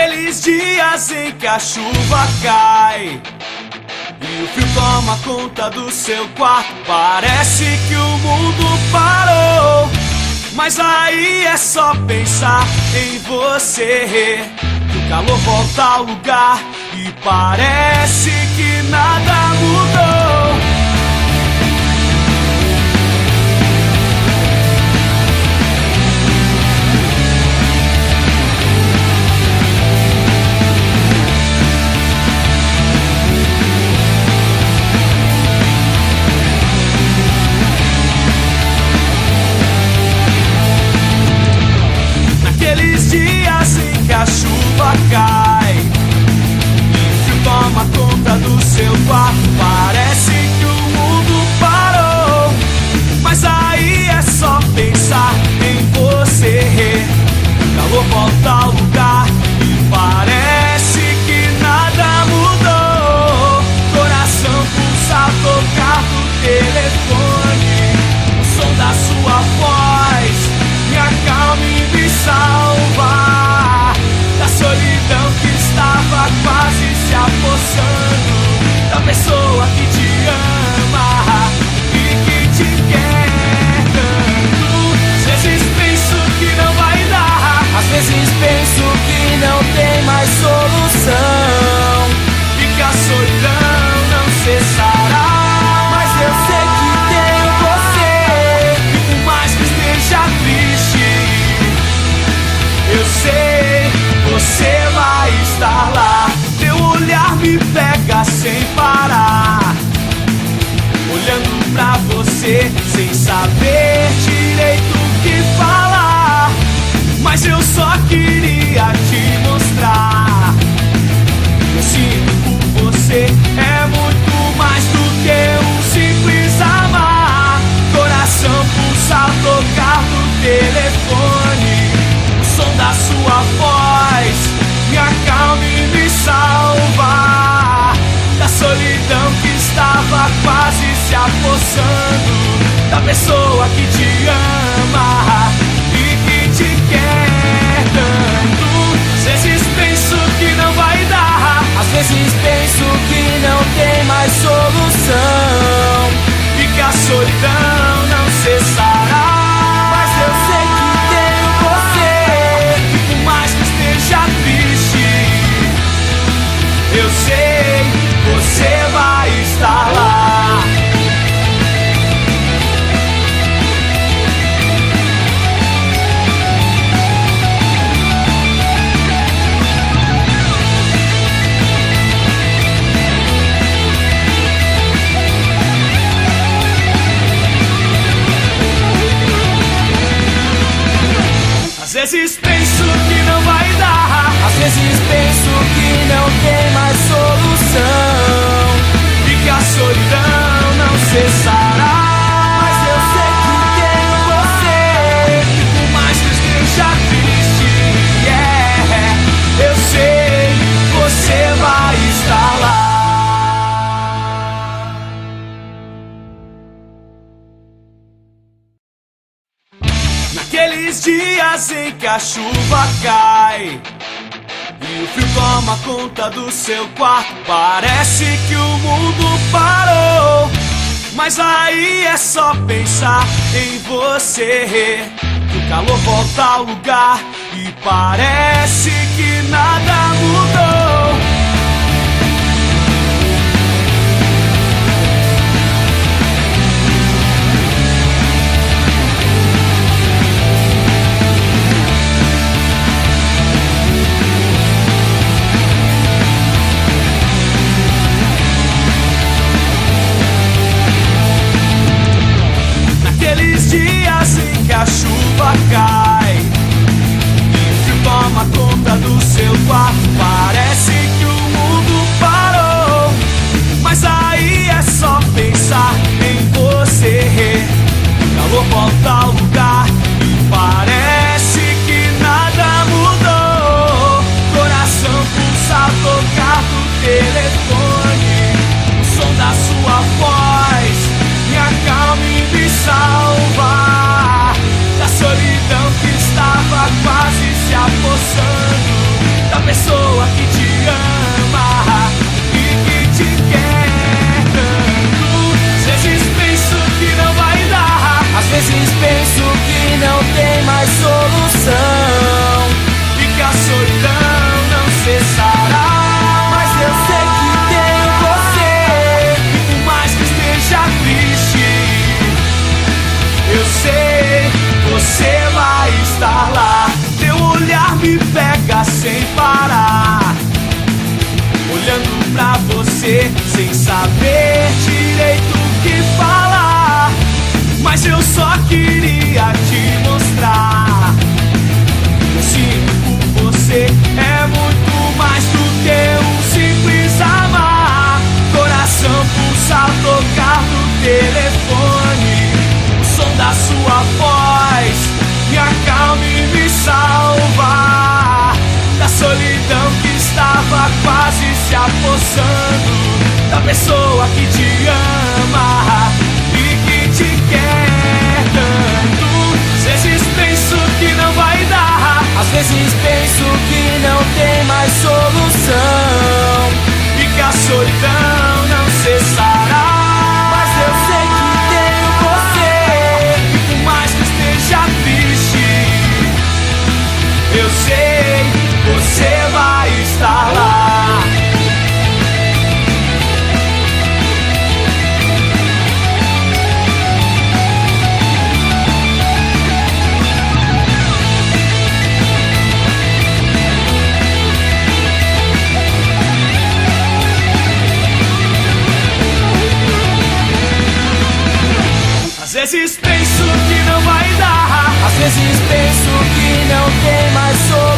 Naqueles dias em que a chuva cai e o frio toma conta do seu quarto, parece que o mundo parou. Mas aí é só pensar em você, que o calor volta ao lugar e parece que nada mudou. Naqueles dias em que a chuva cai e o frio toma conta do seu quarto, parece que o mundo parou. Mas aí é só pensar em você, o calor volta ao lugar e parece que nada mudou. Coração pulsa a tocar do telefone, o som da sua voz me acalma e me salva da solidão que estava quase se apossando, da pessoa que te ama e que te quer tanto. Às vezes penso que não vai dar, às vezes penso que não tem mais solução e que a solidão não cessará. Mas eu sei que tenho você, e por mais que esteja triste, eu sei, você vai estar lá. Teu olhar me pega sem parar, olhando pra você sem saber direito o que falar. Mas eu só queria te mostrar, eu sinto por você é muito mais do que um simples amar. Coração pulsa ao tocar do telefone, o som da sua voz me acalma e me salva da solidão que estava quase se apossando, da pessoa que te ama e que te quer tanto. Às vezes penso que não vai dar, às vezes penso que não tem mais solução e que a solidão não cessará. Mas eu sei que tenho você, e por mais que esteja triste, eu sei, você vai estar lá. Às vezes penso que não vai dar, às vezes penso que não tem mais solução e que a solidão não cessará. Mas eu sei que tenho você, e por mais que esteja triste, eu sei, você vai estar lá. Naqueles dias em que a chuva cai e o frio toma conta do seu quarto, parece que o mundo parou. Mas aí é só pensar em você, que o calor volta ao lugar e parece que nada mudou. Naqueles dias em que a chuva cai e o frio toma conta você sem saber direito o que falar. Mas eu só queria te mostrar. Eu sinto por você é muito mais do que um simples amar. Coração pulsa ao tocar no telefone. O som da sua voz me acalma e me salva da solidão que estava quase se apossando da pessoa que te ama e que te quer tanto. Às vezes penso que não vai dar, às vezes penso que não tem mais solução e que a solidão não cessará. Mas eu sei que tenho você, e por mais que esteja triste, eu sei, você vai estar lá. Às vezes penso que não vai dar, às vezes penso que não tem mais solução